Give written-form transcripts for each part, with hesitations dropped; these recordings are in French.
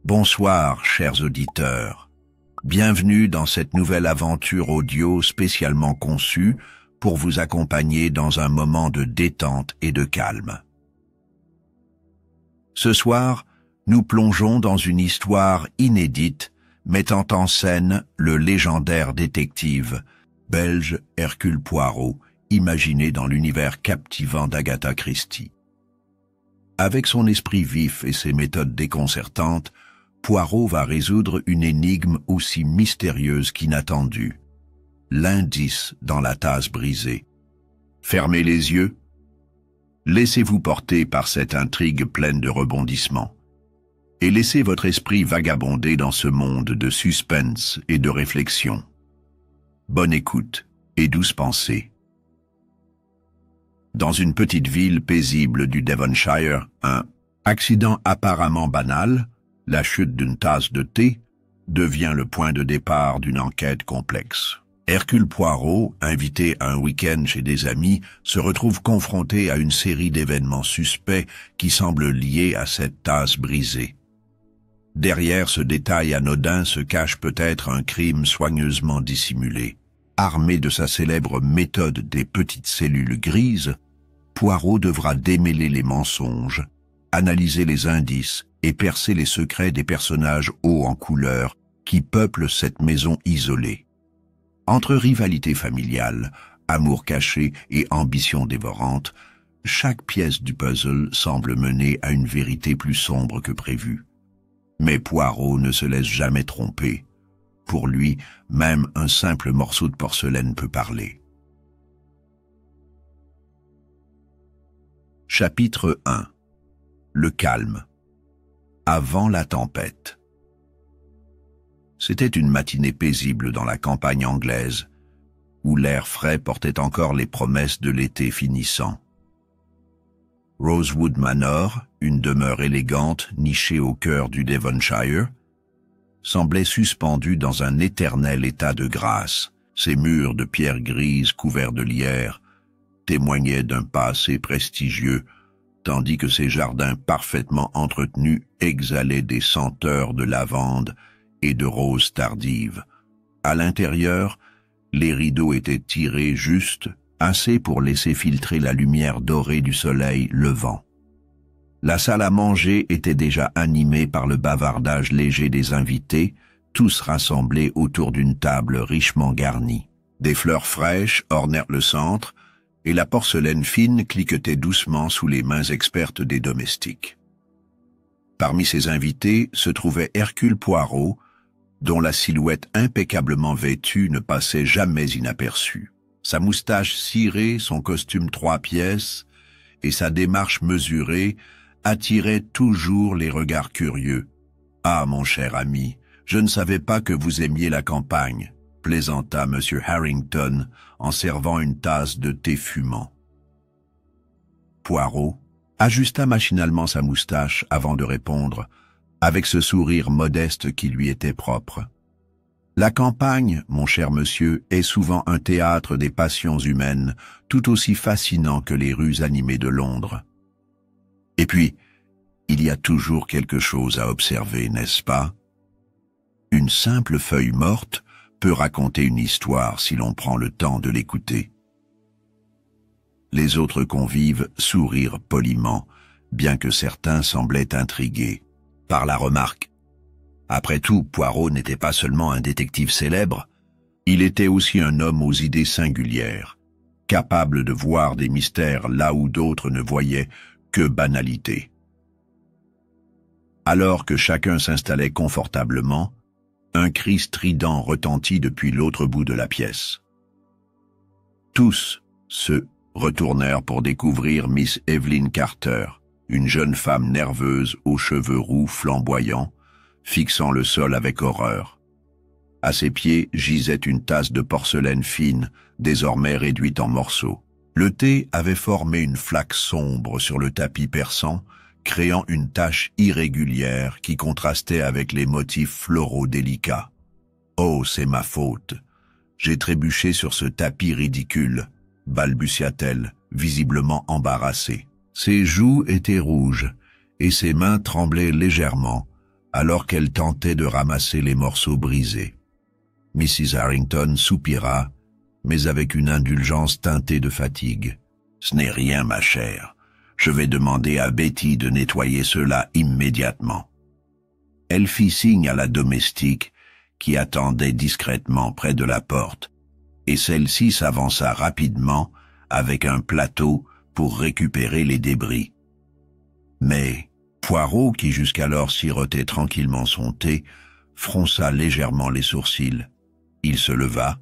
Bonsoir, chers auditeurs. Bienvenue dans cette nouvelle aventure audio spécialement conçue pour vous accompagner dans un moment de détente et de calme. Ce soir, nous plongeons dans une histoire inédite mettant en scène le légendaire détective belge Hercule Poirot, imaginé dans l'univers captivant d'Agatha Christie. Avec son esprit vif et ses méthodes déconcertantes, Poirot va résoudre une énigme aussi mystérieuse qu'inattendue. L'indice dans la tasse brisée. Fermez les yeux. Laissez-vous porter par cette intrigue pleine de rebondissements. Et laissez votre esprit vagabonder dans ce monde de suspense et de réflexion. Bonne écoute et douce pensée. Dans une petite ville paisible du Devonshire, un accident apparemment banal, la chute d'une tasse de thé, devient le point de départ d'une enquête complexe. Hercule Poirot, invité un week-end chez des amis, se retrouve confronté à une série d'événements suspects qui semblent liés à cette tasse brisée. Derrière ce détail anodin se cache peut-être un crime soigneusement dissimulé. Armé de sa célèbre méthode des petites cellules grises, Poirot devra démêler les mensonges, analyser les indices et percer les secrets des personnages hauts en couleur qui peuplent cette maison isolée. Entre rivalité familiale, amour caché et ambition dévorante, chaque pièce du puzzle semble mener à une vérité plus sombre que prévu. Mais Poirot ne se laisse jamais tromper. Pour lui, même un simple morceau de porcelaine peut parler. Chapitre 1. Le calme. Avant la tempête. C'était une matinée paisible dans la campagne anglaise, où l'air frais portait encore les promesses de l'été finissant. Rosewood Manor, une demeure élégante nichée au cœur du Devonshire, semblait suspendue dans un éternel état de grâce. Ses murs de pierre grise couverts de lierre témoignaient d'un passé prestigieux, tandis que ses jardins parfaitement entretenus exhalaient des senteurs de lavande et de roses tardives. À l'intérieur, les rideaux étaient tirés juste, assez pour laisser filtrer la lumière dorée du soleil levant. La salle à manger était déjà animée par le bavardage léger des invités, tous rassemblés autour d'une table richement garnie. Des fleurs fraîches ornèrent le centre, et la porcelaine fine cliquetait doucement sous les mains expertes des domestiques. Parmi ces invités se trouvait Hercule Poirot, dont la silhouette impeccablement vêtue ne passait jamais inaperçue. Sa moustache cirée, son costume 3 pièces et sa démarche mesurée attiraient toujours les regards curieux. « Ah, mon cher ami, je ne savais pas que vous aimiez la campagne », plaisanta M. Harrington en servant une tasse de thé fumant. Poirot ajusta machinalement sa moustache avant de répondre, avec ce sourire modeste qui lui était propre. La campagne, mon cher monsieur, est souvent un théâtre des passions humaines, tout aussi fascinant que les rues animées de Londres. Et puis, il y a toujours quelque chose à observer, n'est-ce pas? Une simple feuille morte peut raconter une histoire si l'on prend le temps de l'écouter. Les autres convives sourirent poliment, bien que certains semblaient intrigués par la remarque. Après tout, Poirot n'était pas seulement un détective célèbre, il était aussi un homme aux idées singulières, capable de voir des mystères là où d'autres ne voyaient que banalité. Alors que chacun s'installait confortablement, un cri strident retentit depuis l'autre bout de la pièce. Tous se retournèrent pour découvrir Miss Evelyn Carter, une jeune femme nerveuse aux cheveux roux flamboyants, fixant le sol avec horreur. À ses pieds gisait une tasse de porcelaine fine, désormais réduite en morceaux. Le thé avait formé une flaque sombre sur le tapis persan, créant une tache irrégulière qui contrastait avec les motifs floraux délicats. « Oh, c'est ma faute. J'ai trébuché sur ce tapis ridicule, » balbutia-t-elle, visiblement embarrassée. Ses joues étaient rouges, et ses mains tremblaient légèrement, alors qu'elle tentait de ramasser les morceaux brisés. Mrs. Harrington soupira, mais avec une indulgence teintée de fatigue. « Ce n'est rien, ma chère. Je vais demander à Betty de nettoyer cela immédiatement. » Elle fit signe à la domestique, qui attendait discrètement près de la porte, et celle-ci s'avança rapidement avec un plateau pour récupérer les débris. Mais Poirot, qui jusqu'alors sirotait tranquillement son thé, fronça légèrement les sourcils. Il se leva,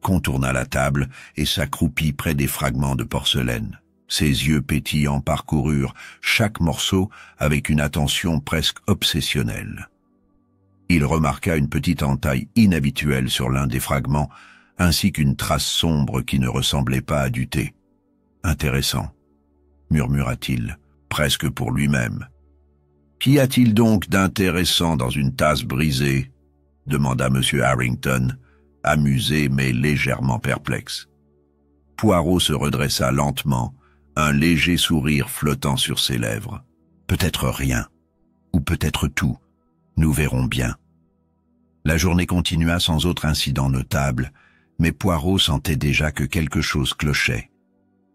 contourna la table et s'accroupit près des fragments de porcelaine. Ses yeux pétillants parcoururent chaque morceau avec une attention presque obsessionnelle. Il remarqua une petite entaille inhabituelle sur l'un des fragments, ainsi qu'une trace sombre qui ne ressemblait pas à du thé. « Intéressant », murmura-t-il, presque pour lui-même. « Qu'y a-t-il donc d'intéressant dans une tasse brisée ?» demanda M. Harrington, amusé mais légèrement perplexe. Poirot se redressa lentement, un léger sourire flottant sur ses lèvres. « Peut-être rien, ou peut-être tout. Nous verrons bien. » La journée continua sans autre incident notable, mais Poirot sentait déjà que quelque chose clochait.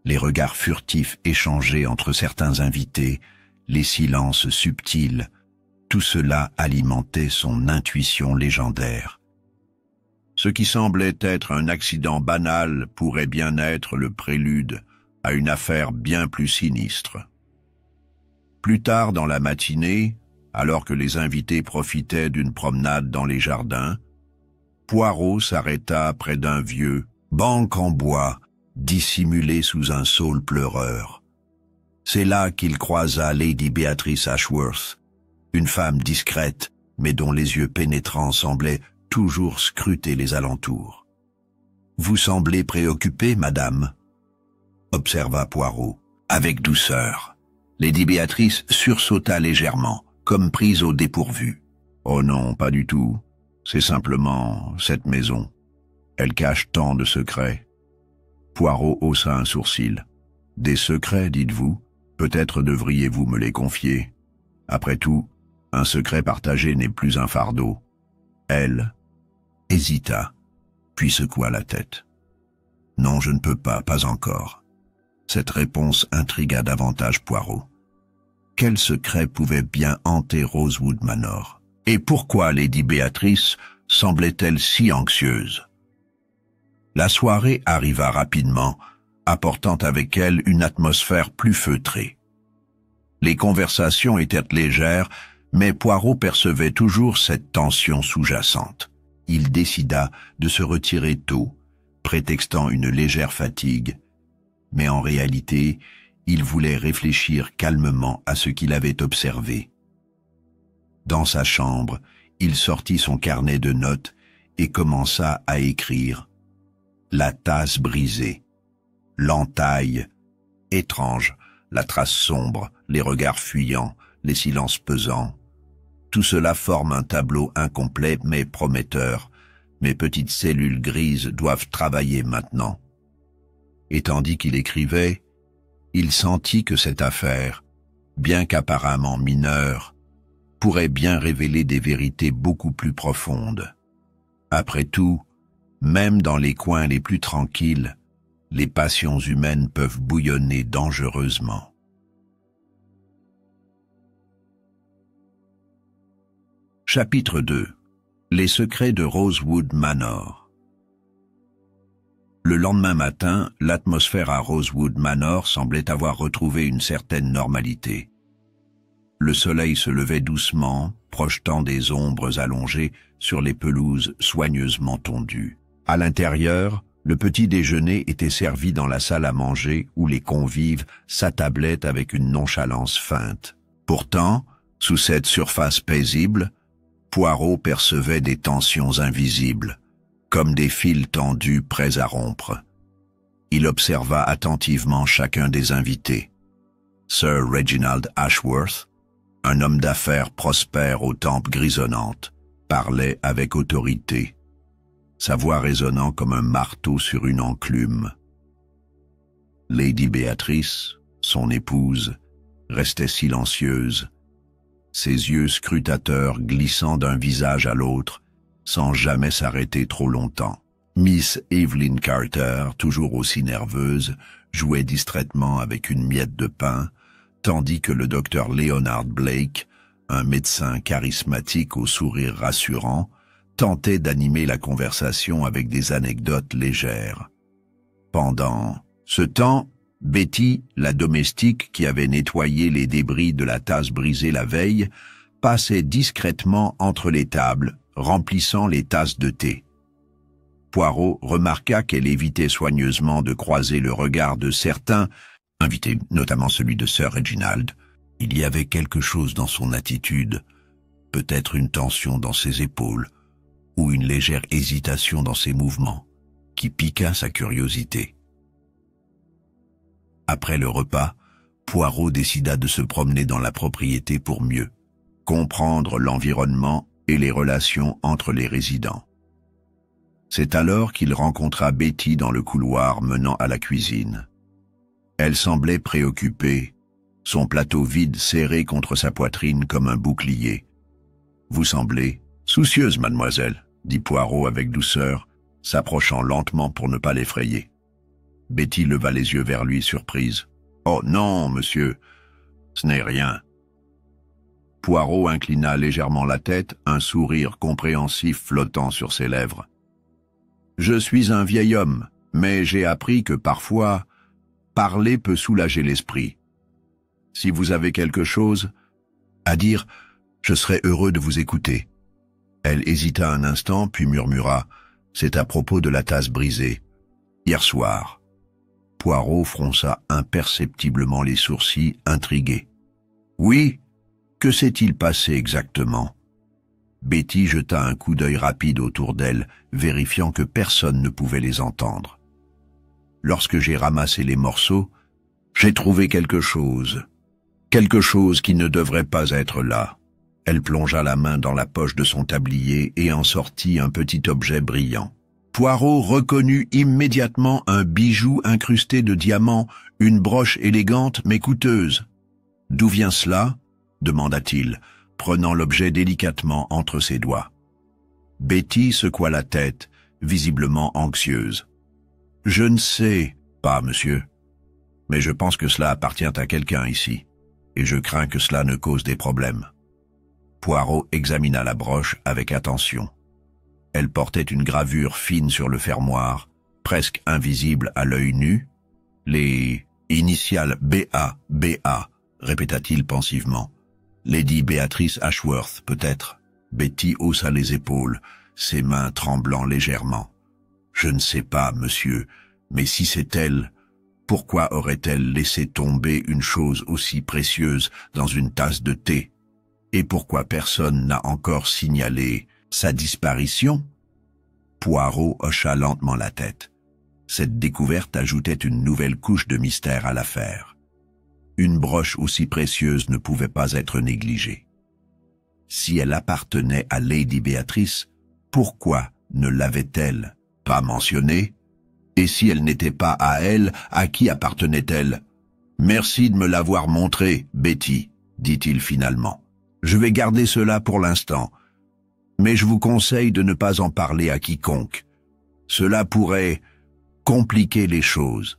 Les regards furtifs échangés entre certains invités, les silences subtils, tout cela alimentait son intuition légendaire. Ce qui semblait être un accident banal pourrait bien être le prélude à une affaire bien plus sinistre. Plus tard dans la matinée, alors que les invités profitaient d'une promenade dans les jardins, Poirot s'arrêta près d'un vieux, banc en bois, dissimulé sous un saule pleureur. C'est là qu'il croisa Lady Beatrice Ashworth, une femme discrète, mais dont les yeux pénétrants semblaient toujours scruter les alentours. « Vous semblez préoccupée, madame ?» observa Poirot, avec douceur. Lady Beatrice sursauta légèrement, comme prise au dépourvu. « Oh non, pas du tout. C'est simplement cette maison. Elle cache tant de secrets. » Poirot haussa un sourcil. « Des secrets, dites-vous? Peut-être devriez-vous me les confier. Après tout, un secret partagé n'est plus un fardeau. » Elle hésita, puis secoua la tête. « Non, je ne peux pas encore. » Cette réponse intrigua davantage Poirot. Quel secret pouvait bien hanter Rosewood Manor? Et pourquoi Lady Béatrice semblait-elle si anxieuse? La soirée arriva rapidement, apportant avec elle une atmosphère plus feutrée. Les conversations étaient légères, mais Poirot percevait toujours cette tension sous-jacente. Il décida de se retirer tôt, prétextant une légère fatigue, mais en réalité, il voulait réfléchir calmement à ce qu'il avait observé. Dans sa chambre, il sortit son carnet de notes et commença à écrire « La tasse brisée »,« l'entaille »,« étrange », la trace sombre, les regards fuyants, les silences pesants. Tout cela forme un tableau incomplet mais prometteur. Mes petites cellules grises doivent travailler maintenant. Et tandis qu'il écrivait, il sentit que cette affaire, bien qu'apparemment mineure, pourrait bien révéler des vérités beaucoup plus profondes. Après tout, même dans les coins les plus tranquilles, les passions humaines peuvent bouillonner dangereusement. Chapitre 2. Les secrets de Rosewood Manor. Le lendemain matin, l'atmosphère à Rosewood Manor semblait avoir retrouvé une certaine normalité. Le soleil se levait doucement, projetant des ombres allongées sur les pelouses soigneusement tondues. À l'intérieur, le petit déjeuner était servi dans la salle à manger où les convives s'attablaient avec une nonchalance feinte. Pourtant, sous cette surface paisible, Poirot percevait des tensions invisibles, comme des fils tendus prêts à rompre. Il observa attentivement chacun des invités. Sir Reginald Ashworth, un homme d'affaires prospère aux tempes grisonnantes, parlait avec autorité, sa voix résonnant comme un marteau sur une enclume. Lady Béatrice, son épouse, restait silencieuse, ses yeux scrutateurs glissant d'un visage à l'autre, sans jamais s'arrêter trop longtemps. Miss Evelyn Carter, toujours aussi nerveuse, jouait distraitement avec une miette de pain, tandis que le docteur Leonard Blake, un médecin charismatique au sourire rassurant, tentait d'animer la conversation avec des anecdotes légères. Pendant ce temps, Betty, la domestique qui avait nettoyé les débris de la tasse brisée la veille, passait discrètement entre les tables, remplissant les tasses de thé. Poirot remarqua qu'elle évitait soigneusement de croiser le regard de certains invités, notamment celui de Sir Reginald. Il y avait quelque chose dans son attitude, peut-être une tension dans ses épaules, ou une légère hésitation dans ses mouvements, qui piqua sa curiosité. Après le repas, Poirot décida de se promener dans la propriété pour mieux comprendre l'environnement et les relations entre les résidents. C'est alors qu'il rencontra Betty dans le couloir menant à la cuisine. Elle semblait préoccupée, son plateau vide serré contre sa poitrine comme un bouclier. « Vous semblez soucieuse, mademoiselle, » dit Poirot avec douceur, s'approchant lentement pour ne pas l'effrayer. Betty leva les yeux vers lui, surprise. « Oh non, monsieur, ce n'est rien. » Poirot inclina légèrement la tête, un sourire compréhensif flottant sur ses lèvres. « Je suis un vieil homme, mais j'ai appris que parfois, parler peut soulager l'esprit. Si vous avez quelque chose à dire, je serais heureux de vous écouter. » Elle hésita un instant, puis murmura, « C'est à propos de la tasse brisée. Hier soir. » Poirot fronça imperceptiblement les sourcils, intrigué. « Oui, que s'est-il passé exactement ?» Betty jeta un coup d'œil rapide autour d'elle, vérifiant que personne ne pouvait les entendre. « Lorsque j'ai ramassé les morceaux, j'ai trouvé quelque chose qui ne devrait pas être là. » Elle plongea la main dans la poche de son tablier et en sortit un petit objet brillant. Poirot reconnut immédiatement un bijou incrusté de diamants, une broche élégante mais coûteuse. « D'où vient cela ?» demanda-t-il, prenant l'objet délicatement entre ses doigts. Betty secoua la tête, visiblement anxieuse. « Je ne sais pas, monsieur, mais je pense que cela appartient à quelqu'un ici, et je crains que cela ne cause des problèmes. » Poirot examina la broche avec attention. Elle portait une gravure fine sur le fermoir, presque invisible à l'œil nu. Les initiales B.A., B.A., répéta-t-il pensivement. Lady Béatrice Ashworth, peut-être. Betty haussa les épaules, ses mains tremblant légèrement. Je ne sais pas, monsieur, mais si c'est elle, pourquoi aurait-elle laissé tomber une chose aussi précieuse dans une tasse de thé? Et pourquoi personne n'a encore signalé sa disparition? Poirot hocha lentement la tête. Cette découverte ajoutait une nouvelle couche de mystère à l'affaire. Une broche aussi précieuse ne pouvait pas être négligée. Si elle appartenait à Lady Béatrice, pourquoi ne l'avait-elle pas mentionnée? Et si elle n'était pas à elle, à qui appartenait-elle? « Merci de me l'avoir montré, Betty, » dit-il finalement. « Je vais garder cela pour l'instant, mais je vous conseille de ne pas en parler à quiconque. Cela pourrait compliquer les choses. »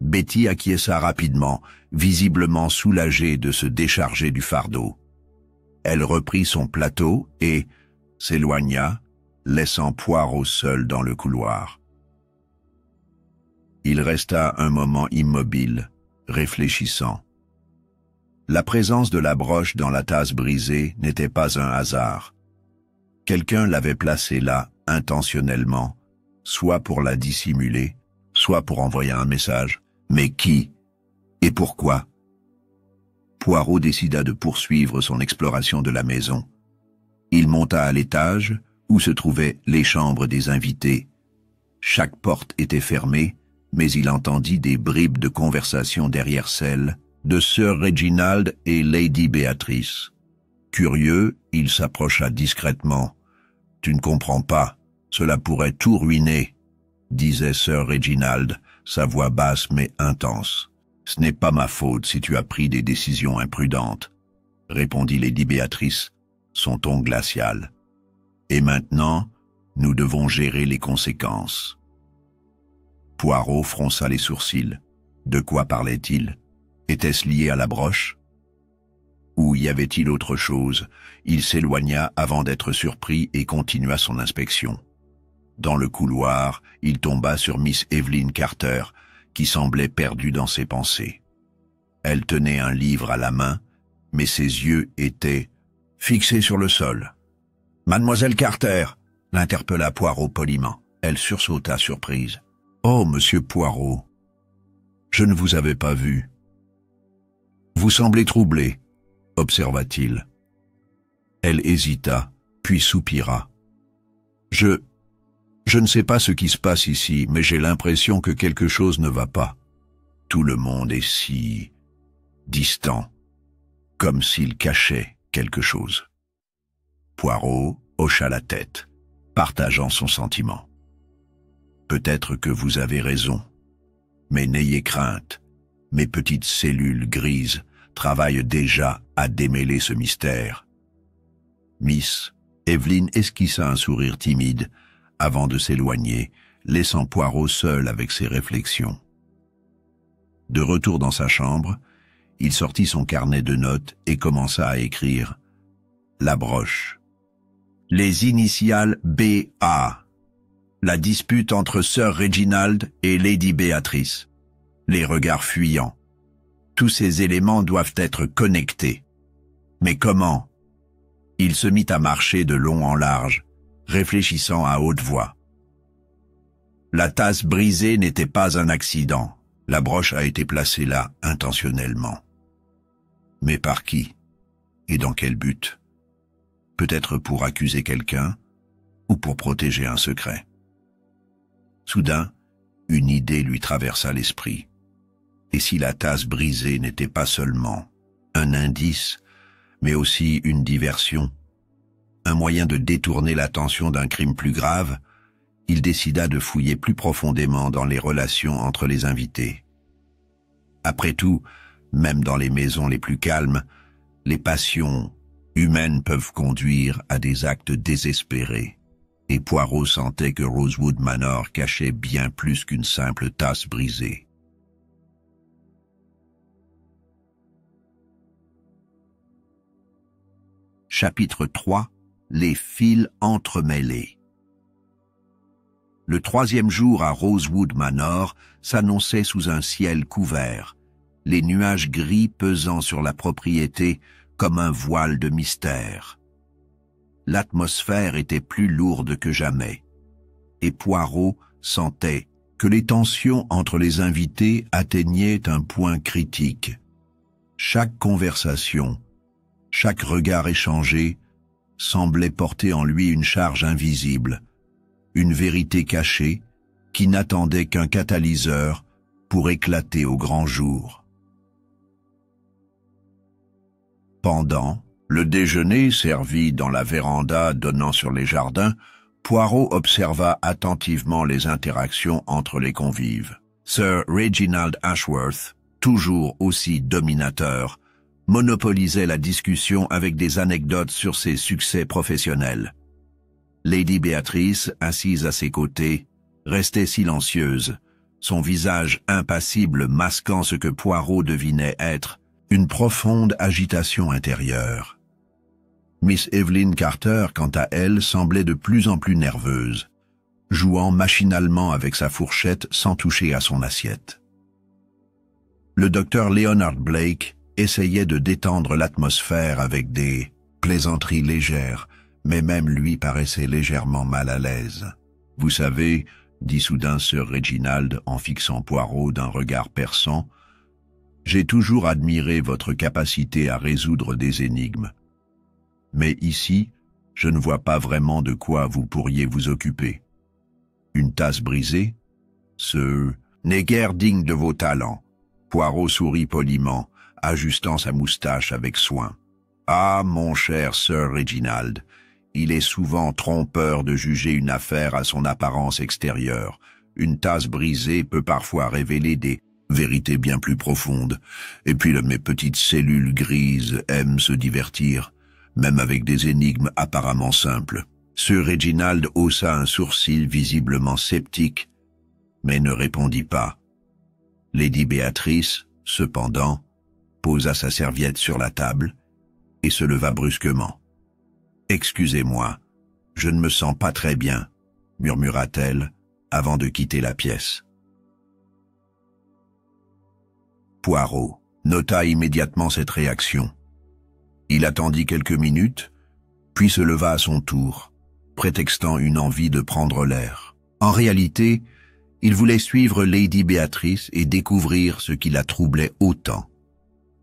Betty acquiesça rapidement, visiblement soulagée de se décharger du fardeau. Elle reprit son plateau et s'éloigna, laissant Poirot seul dans le couloir. Il resta un moment immobile, réfléchissant. La présence de la broche dans la tasse brisée n'était pas un hasard. Quelqu'un l'avait placée là intentionnellement, soit pour la dissimuler, soit pour envoyer un message. Mais qui? Et pourquoi? Poirot décida de poursuivre son exploration de la maison. Il monta à l'étage, où se trouvaient les chambres des invités. Chaque porte était fermée, mais il entendit des bribes de conversation derrière celle de Sir Reginald et Lady Béatrice. Curieux, il s'approcha discrètement. « Tu ne comprends pas, cela pourrait tout ruiner, » disait Sir Reginald, sa voix basse mais intense. « Ce n'est pas ma faute si tu as pris des décisions imprudentes. répondit Lady Béatrice, son ton glacial. Et maintenant, nous devons gérer les conséquences. Poirot fronça les sourcils. De quoi parlait-il? Était-ce lié à la broche? Ou y avait-il autre chose? Il s'éloigna avant d'être surpris et continua son inspection. Dans le couloir, il tomba sur Miss Evelyn Carter, qui semblait perdue dans ses pensées. Elle tenait un livre à la main, mais ses yeux étaient fixés sur le sol. « Mademoiselle Carter !» l'interpella Poirot poliment. Elle sursauta surprise. « Oh, monsieur Poirot, je ne vous avais pas vu. »« Vous semblez troublé, » observa-t-il. Elle hésita, puis soupira. « Je ne sais pas ce qui se passe ici, mais j'ai l'impression que quelque chose ne va pas. Tout le monde est si distant, comme s'il cachait quelque chose. » Poirot hocha la tête, partageant son sentiment. « Peut-être que vous avez raison, mais n'ayez crainte, mes petites cellules grises travaillent déjà à démêler ce mystère. » Miss Evelyn esquissa un sourire timide avant de s'éloigner, laissant Poirot seul avec ses réflexions. De retour dans sa chambre, il sortit son carnet de notes et commença à écrire « La broche. Les initiales B.A. La dispute entre Sir Reginald et Lady Béatrice. Les regards fuyants. Tous ces éléments doivent être connectés. Mais comment? » Il se mit à marcher de long en large, réfléchissant à haute voix. La tasse brisée n'était pas un accident. La broche a été placée là intentionnellement. Mais par qui? Et dans quel but? Peut-être pour accuser quelqu'un ou pour protéger un secret. Soudain, une idée lui traversa l'esprit. Et si la tasse brisée n'était pas seulement un indice, mais aussi une diversion, un moyen de détourner l'attention d'un crime plus grave, il décida de fouiller plus profondément dans les relations entre les invités. Après tout, même dans les maisons les plus calmes, les passions humaines peuvent conduire à des actes désespérés, et Poirot sentait que Rosewood Manor cachait bien plus qu'une simple tasse brisée. Chapitre 3. Les fils entremêlés. Le troisième jour à Rosewood Manor s'annonçait sous un ciel couvert, les nuages gris pesant sur la propriété comme un voile de mystère. L'atmosphère était plus lourde que jamais, et Poirot sentait que les tensions entre les invités atteignaient un point critique. Chaque conversation, chaque regard échangé semblait porter en lui une charge invisible, une vérité cachée qui n'attendait qu'un catalyseur pour éclater au grand jour. Pendant le déjeuner servi dans la véranda donnant sur les jardins, Poirot observa attentivement les interactions entre les convives. Sir Reginald Ashworth, toujours aussi dominateur, monopolisait la discussion avec des anecdotes sur ses succès professionnels. Lady Béatrice, assise à ses côtés, restait silencieuse, son visage impassible masquant ce que Poirot devinait être une profonde agitation intérieure. Miss Evelyn Carter, quant à elle, semblait de plus en plus nerveuse, jouant machinalement avec sa fourchette sans toucher à son assiette. Le docteur Leonard Blake essayait de détendre l'atmosphère avec des plaisanteries légères, mais même lui paraissait légèrement mal à l'aise. « Vous savez, » dit soudain Sir Reginald en fixant Poirot d'un regard perçant, « j'ai toujours admiré votre capacité à résoudre des énigmes. Mais ici, je ne vois pas vraiment de quoi vous pourriez vous occuper. Une tasse brisée? Ce n'est guère digne de vos talents. » Poirot sourit poliment, ajustant sa moustache avec soin. « Ah, mon cher Sir Reginald, il est souvent trompeur de juger une affaire à son apparence extérieure. Une tasse brisée peut parfois révéler des vérité bien plus profonde. Et puis mes petites cellules grises aiment se divertir, même avec des énigmes apparemment simples. Sir Reginald haussa un sourcil visiblement sceptique, mais ne répondit pas. Lady Béatrice, cependant, posa sa serviette sur la table et se leva brusquement. « Excusez-moi, je ne me sens pas très bien », murmura-t-elle avant de quitter la pièce. Poirot nota immédiatement cette réaction. Il attendit quelques minutes, puis se leva à son tour, prétextant une envie de prendre l'air. En réalité, il voulait suivre Lady Béatrice et découvrir ce qui la troublait autant.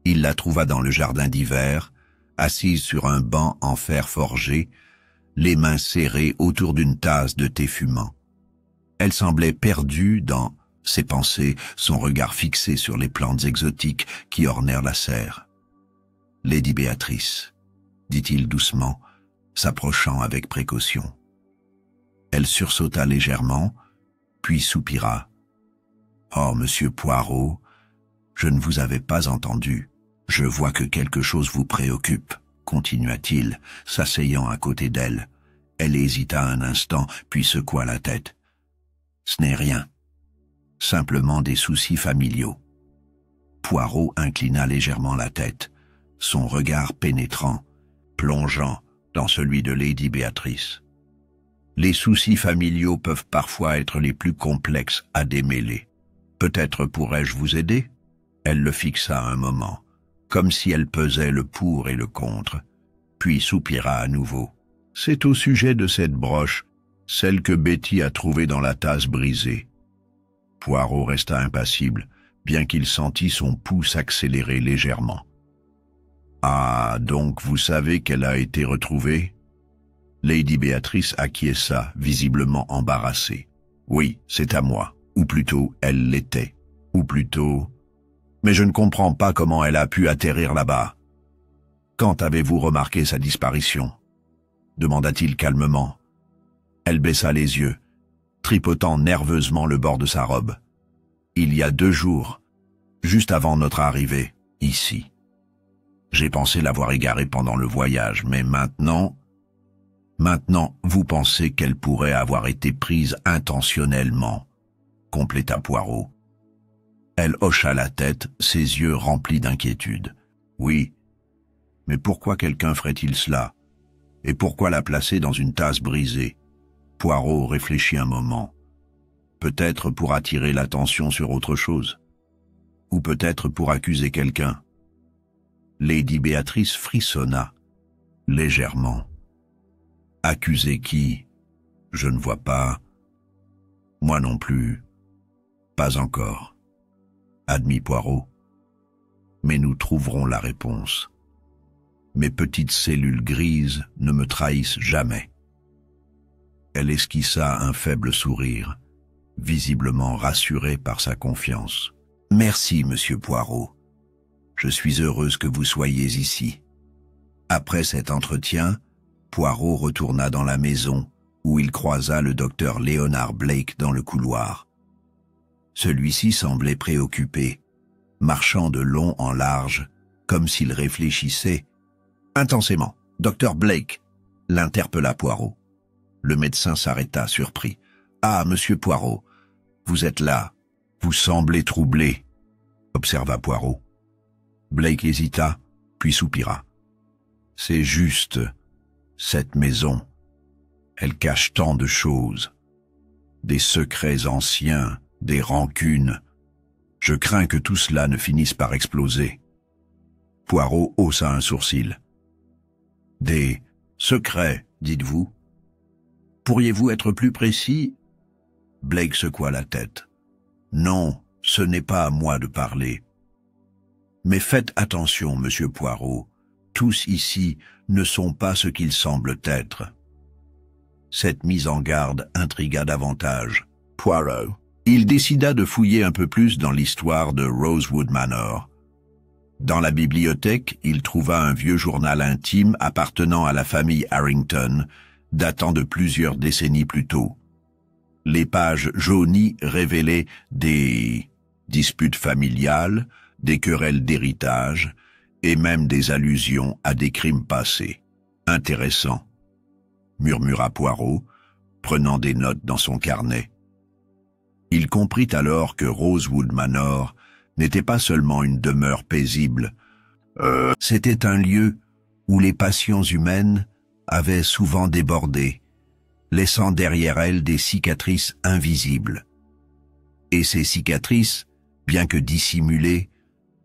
Il la trouva dans le jardin d'hiver, assise sur un banc en fer forgé, les mains serrées autour d'une tasse de thé fumant. Elle semblait perdue dans ses pensées, son regard fixé sur les plantes exotiques qui ornèrent la serre. « Lady Béatrice », dit-il doucement, s'approchant avec précaution. Elle sursauta légèrement, puis soupira. « Oh, monsieur Poirot, je ne vous avais pas entendu. Je vois que quelque chose vous préoccupe, » continua-t-il, s'asseyant à côté d'elle. Elle hésita un instant, puis secoua la tête. « Ce n'est rien. Simplement des soucis familiaux. » Poirot inclina légèrement la tête, son regard pénétrant, plongeant dans celui de Lady Béatrice. Les soucis familiaux peuvent parfois être les plus complexes à démêler. Peut-être pourrais-je vous aider? Elle le fixa un moment, comme si elle pesait le pour et le contre, puis soupira à nouveau. C'est au sujet de cette broche, celle que Betty a trouvée dans la tasse brisée. Poirot resta impassible, bien qu'il sentît son pouls s'accélérer légèrement. « Ah, donc vous savez qu'elle a été retrouvée ?» Lady Béatrice acquiesça, visiblement embarrassée. « Oui, c'est à moi. Ou plutôt, elle l'était. Ou plutôt... Mais je ne comprends pas comment elle a pu atterrir là-bas. Quand avez-vous remarqué sa disparition ?» demanda-t-il calmement. Elle baissa les yeux, tripotant nerveusement le bord de sa robe. « Il y a 2 jours, juste avant notre arrivée, ici. J'ai pensé l'avoir égarée pendant le voyage, mais maintenant... Maintenant, vous pensez qu'elle pourrait avoir été prise intentionnellement, » compléta Poirot. Elle hocha la tête, ses yeux remplis d'inquiétude. « Oui, mais pourquoi quelqu'un ferait-il cela? Et pourquoi la placer dans une tasse brisée ?» Poirot réfléchit un moment. Peut-être pour attirer l'attention sur autre chose. Ou peut-être pour accuser quelqu'un. Lady Béatrice frissonna, légèrement. Accuser qui? Je ne vois pas. Moi non plus. Pas encore. Admis Poirot. Mais nous trouverons la réponse. Mes petites cellules grises ne me trahissent jamais. Elle esquissa un faible sourire, visiblement rassurée par sa confiance. « Merci, monsieur Poirot. Je suis heureuse que vous soyez ici. » Après cet entretien, Poirot retourna dans la maison, où il croisa le docteur Leonard Blake dans le couloir. Celui-ci semblait préoccupé, marchant de long en large, comme s'il réfléchissait. Intensément, docteur Blake, l'interpella Poirot. Le médecin s'arrêta, surpris. « Ah, monsieur Poirot, vous êtes là. Vous semblez troublé, » observa Poirot. Blake hésita, puis soupira. « C'est juste, cette maison. Elle cache tant de choses. Des secrets anciens, des rancunes. Je crains que tout cela ne finisse par exploser. » Poirot haussa un sourcil. « Des secrets, dites-vous? Pourriez-vous être plus précis ?» Blake secoua la tête. « Non, ce n'est pas à moi de parler. Mais faites attention, monsieur Poirot. Tous ici ne sont pas ce qu'ils semblent être. » Cette mise en garde intrigua davantage Poirot. Il décida de fouiller un peu plus dans l'histoire de Rosewood Manor. Dans la bibliothèque, il trouva un vieux journal intime appartenant à la famille Harrington, datant de plusieurs décennies plus tôt. Les pages jaunies révélaient des disputes familiales, des querelles d'héritage, et même des allusions à des crimes passés. Intéressant, murmura Poirot, prenant des notes dans son carnet. Il comprit alors que Rosewood Manor n'était pas seulement une demeure paisible, c'était un lieu où les passions humaines avaient souvent débordé, laissant derrière elles des cicatrices invisibles. Et ces cicatrices, bien que dissimulées,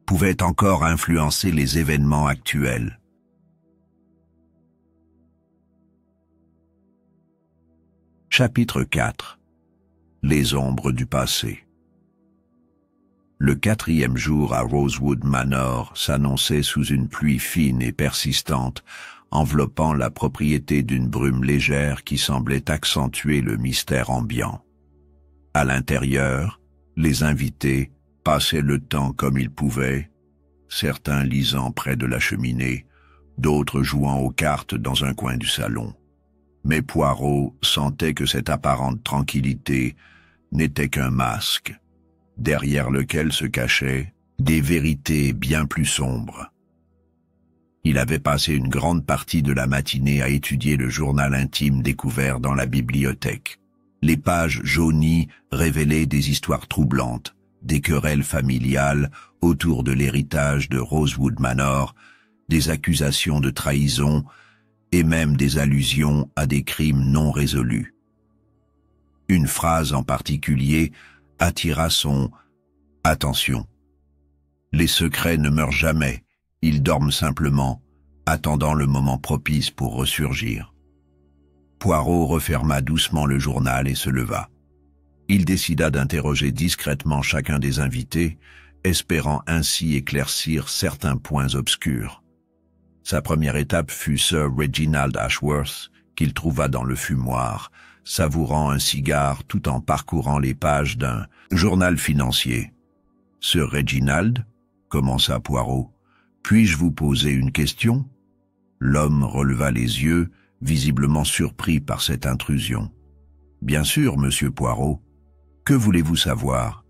pouvaient encore influencer les événements actuels. Chapitre 4. Les ombres du passé. Le 4e jour à Rosewood Manor s'annonçait sous une pluie fine et persistante, enveloppant la propriété d'une brume légère qui semblait accentuer le mystère ambiant. À l'intérieur, les invités passaient le temps comme ils pouvaient, certains lisant près de la cheminée, d'autres jouant aux cartes dans un coin du salon. Mais Poirot sentait que cette apparente tranquillité n'était qu'un masque, derrière lequel se cachaient des vérités bien plus sombres. Il avait passé une grande partie de la matinée à étudier le journal intime découvert dans la bibliothèque. Les pages jaunies révélaient des histoires troublantes, des querelles familiales autour de l'héritage de Rosewood Manor, des accusations de trahison et même des allusions à des crimes non résolus. Une phrase en particulier attira son attention. Les secrets ne meurent jamais, ils dorment simplement, attendant le moment propice pour ressurgir. Poirot referma doucement le journal et se leva. Il décida d'interroger discrètement chacun des invités, espérant ainsi éclaircir certains points obscurs. Sa première étape fut Sir Reginald Ashworth, qu'il trouva dans le fumoir, savourant un cigare tout en parcourant les pages d'un journal financier. « Sir Reginald, commença Poirot, puis-je vous poser une question ?» L'homme releva les yeux, visiblement surpris par cette intrusion. « Bien sûr, monsieur Poirot. Que voulez-vous savoir ?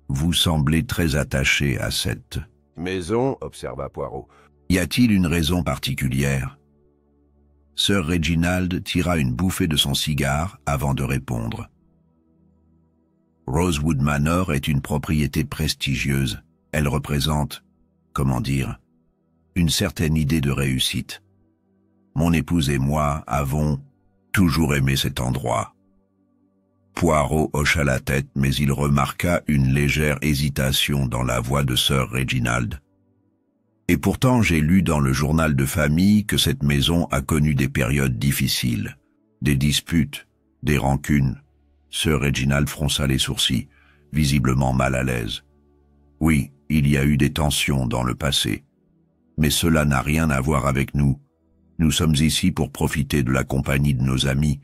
Vous semblez très attaché à cette maison, observa Poirot. Y a-t-il une raison particulière ?» Sir Reginald tira une bouffée de son cigare avant de répondre. Rosewood Manor est une propriété prestigieuse. Elle représente, comment dire, une certaine idée de réussite. Mon épouse et moi avons toujours aimé cet endroit. Poirot hocha la tête, mais il remarqua une légère hésitation dans la voix de Sir Reginald. Et pourtant j'ai lu dans le journal de famille que cette maison a connu des périodes difficiles, des disputes, des rancunes. Sir Reginald fronça les sourcils, visiblement mal à l'aise. Oui, il y a eu des tensions dans le passé. Mais cela n'a rien à voir avec nous. Nous sommes ici pour profiter de la compagnie de nos amis,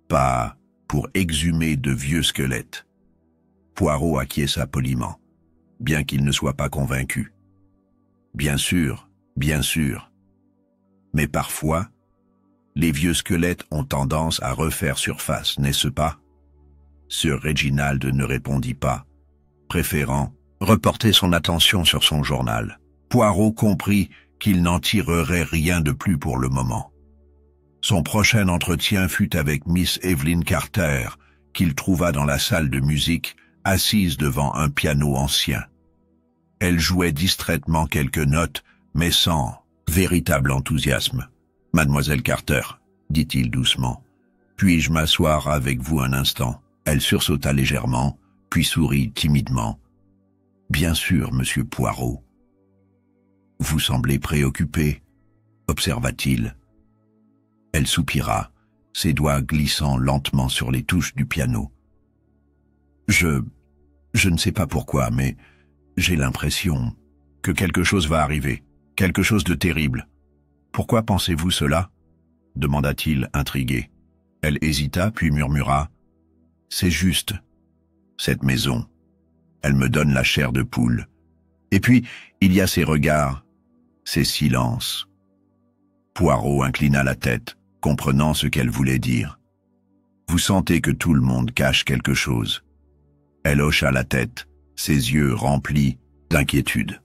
pas pour exhumer de vieux squelettes. Poirot acquiesça poliment, bien qu'il ne soit pas convaincu. Bien sûr, bien sûr. Mais parfois, les vieux squelettes ont tendance à refaire surface, n'est-ce pas ? Sir Reginald ne répondit pas, préférant reporter son attention sur son journal. Poirot comprit qu'il n'en tirerait rien de plus pour le moment. Son prochain entretien fut avec Miss Evelyn Carter, qu'il trouva dans la salle de musique, assise devant un piano ancien. Elle jouait distraitement quelques notes, mais sans véritable enthousiasme. « Mademoiselle Carter, » dit-il doucement, « puis-je m'asseoir avec vous un instant ?» Elle sursauta légèrement, puis sourit timidement. « Bien sûr, monsieur Poirot. »« Vous semblez préoccupé, » observa-t-il. Elle soupira, ses doigts glissant lentement sur les touches du piano. « Je ne sais pas pourquoi, mais j'ai l'impression que quelque chose va arriver, quelque chose de terrible. Pourquoi pensez-vous cela ?» demanda-t-il, intrigué. Elle hésita, puis murmura. « C'est juste. Cette maison, elle me donne la chair de poule. Et puis, il y a ces regards, ces silences. » Poirot inclina la tête, comprenant ce qu'elle voulait dire. « Vous sentez que tout le monde cache quelque chose. » Elle hocha la tête, ses yeux remplis d'inquiétude.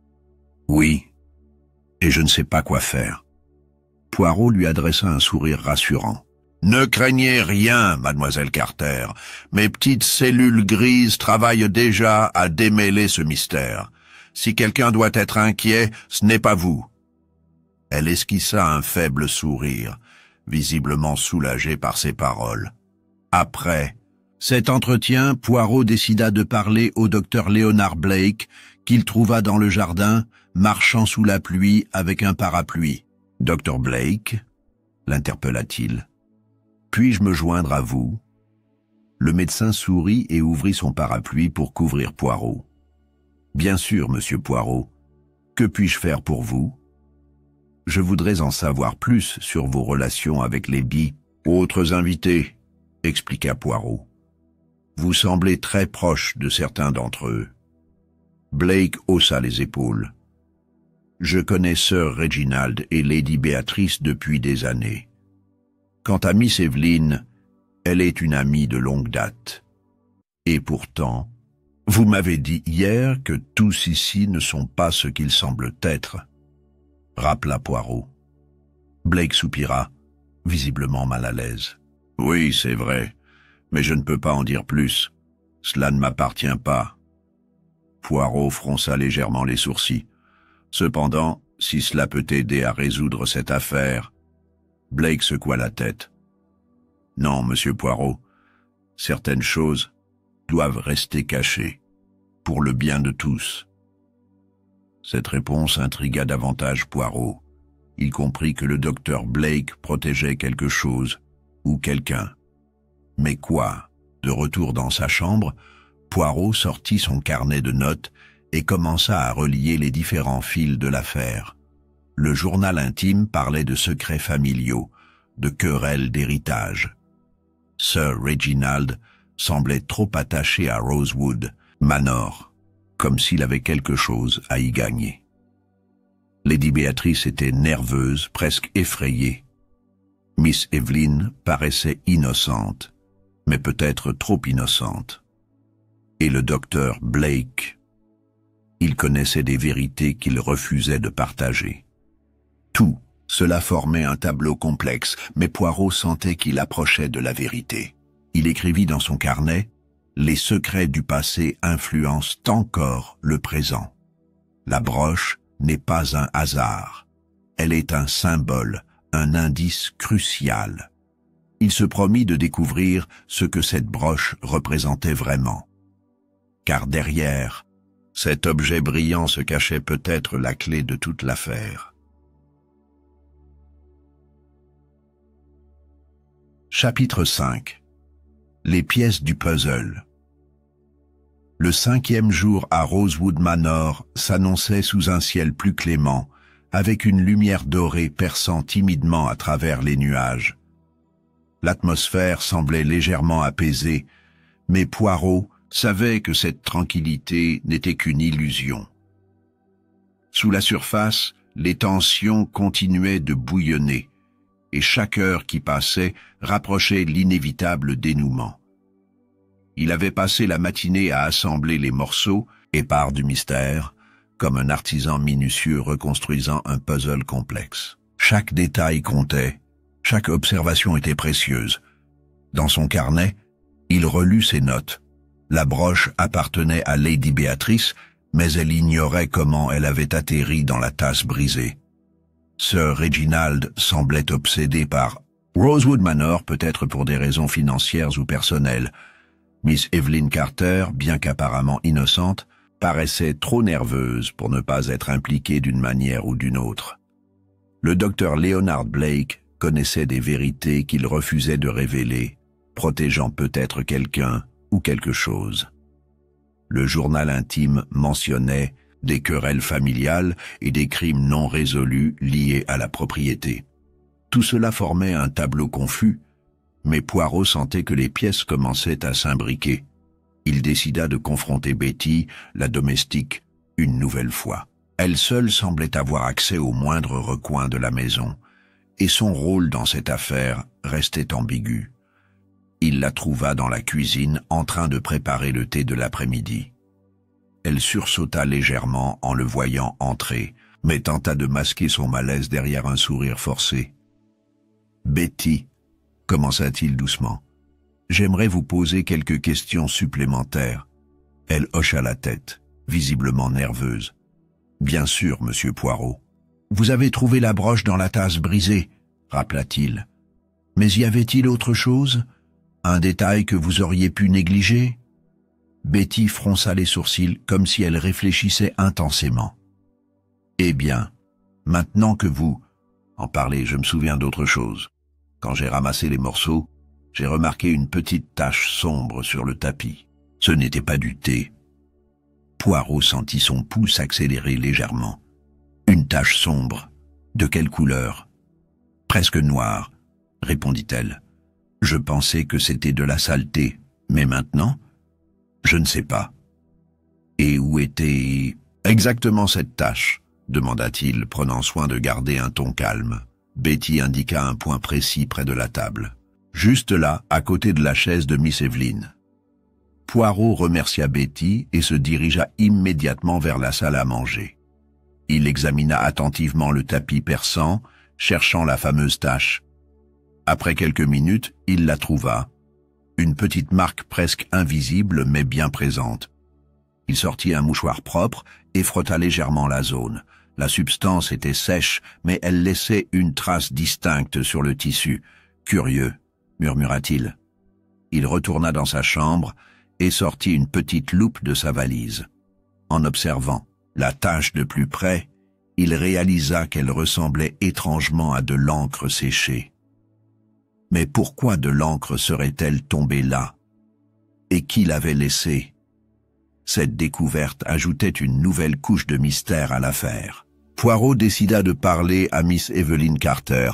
« Oui, et je ne sais pas quoi faire. » Poirot lui adressa un sourire rassurant. « Ne craignez rien, mademoiselle Carter. Mes petites cellules grises travaillent déjà à démêler ce mystère. Si quelqu'un doit être inquiet, ce n'est pas vous. » Elle esquissa un faible sourire, visiblement soulagée par ses paroles. Après cet entretien, Poirot décida de parler au docteur Leonard Blake, qu'il trouva dans le jardin, marchant sous la pluie avec un parapluie. « Docteur Blake ?» l'interpella-t-il. « Puis-je me joindre à vous ?» Le médecin sourit et ouvrit son parapluie pour couvrir Poirot. « Bien sûr, monsieur Poirot. Que puis-je faire pour vous ? Je voudrais en savoir plus sur vos relations avec les autres invités, » expliqua Poirot. « Vous semblez très proche de certains d'entre eux. » Blake haussa les épaules. « Je connais Sir Reginald et Lady Béatrice depuis des années. Quant à Miss Evelyn, elle est une amie de longue date. Et pourtant, vous m'avez dit hier que tous ici ne sont pas ce qu'ils semblent être, » rappela Poirot. Blake soupira, visiblement mal à l'aise. « Oui, c'est vrai, mais je ne peux pas en dire plus. Cela ne m'appartient pas. » Poirot fronça légèrement les sourcils. « Cependant, si cela peut aider à résoudre cette affaire... » Blake secoua la tête. « Non, monsieur Poirot, certaines choses doivent rester cachées, pour le bien de tous. » Cette réponse intrigua davantage Poirot. Il comprit que le docteur Blake protégeait quelque chose, ou quelqu'un. Mais quoi? De retour dans sa chambre, Poirot sortit son carnet de notes et commença à relier les différents fils de l'affaire. Le journal intime parlait de secrets familiaux, de querelles d'héritage. Sir Reginald semblait trop attaché à Rosewood Manor, comme s'il avait quelque chose à y gagner. Lady Béatrice était nerveuse, presque effrayée. Miss Evelyn paraissait innocente, mais peut-être trop innocente. Et le docteur Blake, il connaissait des vérités qu'il refusait de partager. Tout cela formait un tableau complexe, mais Poirot sentait qu'il approchait de la vérité. Il écrivit dans son carnet « Les secrets du passé influencent encore le présent. La broche n'est pas un hasard. Elle est un symbole, un indice crucial. » Il se promit de découvrir ce que cette broche représentait vraiment. Car derrière cet objet brillant se cachait peut-être la clé de toute l'affaire. Chapitre 5. Les pièces du puzzle. Le 5e jour à Rosewood Manor s'annonçait sous un ciel plus clément, avec une lumière dorée perçant timidement à travers les nuages. L'atmosphère semblait légèrement apaisée, mais Poirot savait que cette tranquillité n'était qu'une illusion. Sous la surface, les tensions continuaient de bouillonner, et chaque heure qui passait rapprochait l'inévitable dénouement. Il avait passé la matinée à assembler les morceaux, épars du mystère, comme un artisan minutieux reconstruisant un puzzle complexe. Chaque détail comptait, chaque observation était précieuse. Dans son carnet, il relut ses notes. La broche appartenait à Lady Béatrice, mais elle ignorait comment elle avait atterri dans la tasse brisée. Sir Reginald semblait obsédé par Rosewood Manor, peut-être pour des raisons financières ou personnelles. Miss Evelyn Carter, bien qu'apparemment innocente, paraissait trop nerveuse pour ne pas être impliquée d'une manière ou d'une autre. Le docteur Leonard Blake connaissait des vérités qu'il refusait de révéler, protégeant peut-être quelqu'un ou quelque chose. Le journal intime mentionnait des querelles familiales et des crimes non résolus liés à la propriété. Tout cela formait un tableau confus, mais Poirot sentait que les pièces commençaient à s'imbriquer. Il décida de confronter Betty, la domestique, une nouvelle fois. Elle seule semblait avoir accès aux moindres recoins de la maison, et son rôle dans cette affaire restait ambigu. Il la trouva dans la cuisine en train de préparer le thé de l'après-midi. Elle sursauta légèrement en le voyant entrer, mais tenta de masquer son malaise derrière un sourire forcé. « Betty, » commença-t-il doucement, « j'aimerais vous poser quelques questions supplémentaires. » Elle hocha la tête, visiblement nerveuse. « Bien sûr, monsieur Poirot. »« Vous avez trouvé la broche dans la tasse brisée, » rappela-t-il. « Mais y avait-il autre chose? Un détail que vous auriez pu négliger ?» Betty fronça les sourcils comme si elle réfléchissait intensément. « Eh bien, maintenant que vous en parlez, je me souviens d'autre chose. Quand j'ai ramassé les morceaux, j'ai remarqué une petite tache sombre sur le tapis. Ce n'était pas du thé. » Poirot sentit son pouls s'accélérer légèrement. « Une tache sombre. De quelle couleur? »« Presque noire, » répondit-elle. « Je pensais que c'était de la saleté, mais maintenant, je ne sais pas. »« Et où était exactement cette tache ?» demanda-t-il, prenant soin de garder un ton calme. Betty indiqua un point précis près de la table. Juste là, à côté de la chaise de Miss Evelyn. Poirot remercia Betty et se dirigea immédiatement vers la salle à manger. Il examina attentivement le tapis persan, cherchant la fameuse tache. Après quelques minutes, il la trouva. Une petite marque presque invisible mais bien présente. Il sortit un mouchoir propre et frotta légèrement la zone. La substance était sèche, mais elle laissait une trace distincte sur le tissu. « Curieux », murmura-t-il. Il retourna dans sa chambre et sortit une petite loupe de sa valise. En observant la tache de plus près, il réalisa qu'elle ressemblait étrangement à de l'encre séchée. Mais pourquoi de l'encre serait-elle tombée là? Et qui l'avait laissée? Cette découverte ajoutait une nouvelle couche de mystère à l'affaire. Poirot décida de parler à Miss Evelyn Carter,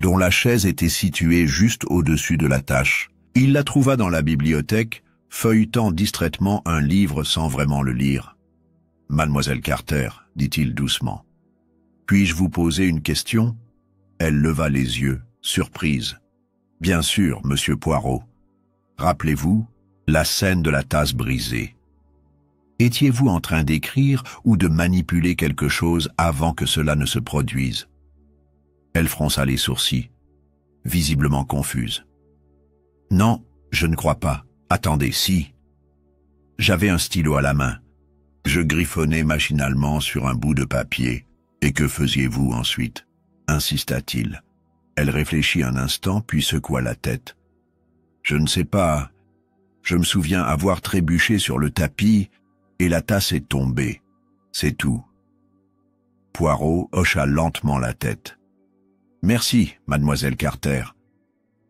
dont la chaise était située juste au-dessus de la tache. Il la trouva dans la bibliothèque, feuilletant distraitement un livre sans vraiment le lire. « Mademoiselle Carter, » dit-il doucement, « puis-je vous poser une question ?» Elle leva les yeux, surprise. « Bien sûr, monsieur Poirot. Rappelez-vous, la scène de la tasse brisée. Étiez-vous en train d'écrire ou de manipuler quelque chose avant que cela ne se produise ?» Elle fronça les sourcils, visiblement confuse. « Non, je ne crois pas. Attendez, si. J'avais un stylo à la main. Je griffonnais machinalement sur un bout de papier. Et que faisiez-vous ensuite ?» insista-t-il. Elle réfléchit un instant, puis secoua la tête. « Je ne sais pas. Je me souviens avoir trébuché sur le tapis et la tasse est tombée. C'est tout. » Poirot hocha lentement la tête. « Merci, mademoiselle Carter.